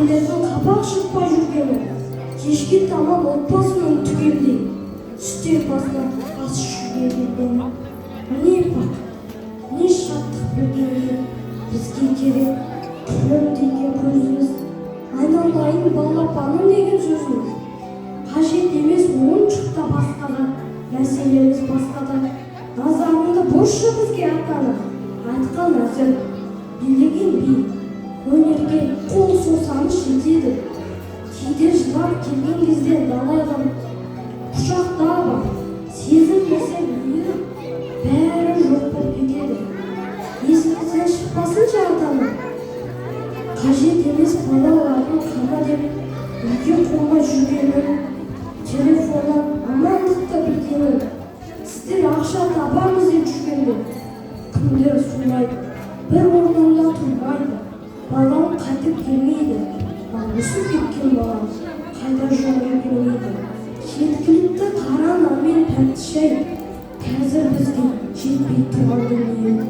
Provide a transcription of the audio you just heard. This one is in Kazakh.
қапелердің қабақ шытпай жүргені, кешке таман отбасының түгелдей үстел басына бас жүргені. Міне бақ, не шаттық білгенге бізге керек күлім деген көзіміз, айналайын балапаным деген сөзіміз. Қажет емес ойыншықта басқада, мәселеміз басқада. Назарыңды бұршы бізге атаны, айтқан әзір, билеген би, өнерге қол созамыз жетеді. Кейде жылап келген кезде далайған құшақта бар, сезілмесе мейірім, бәрі жоқ болып кетеді. Есімізден шықпасыншы атаны, қажет емес балалардың қана деп үйге қоймай жүргенін, телефоннан амандықты білгенін, сіздер ақша табамыз деп жүргенде күндер сулайды, бір орнында тұрмайды, балам қайтып келмейді, ал өсіп кеткен балам қайда жүргенін білмейді. Жеткілікті қара нан мен тәтті шай қазір бізге жетпей тұрған дүние.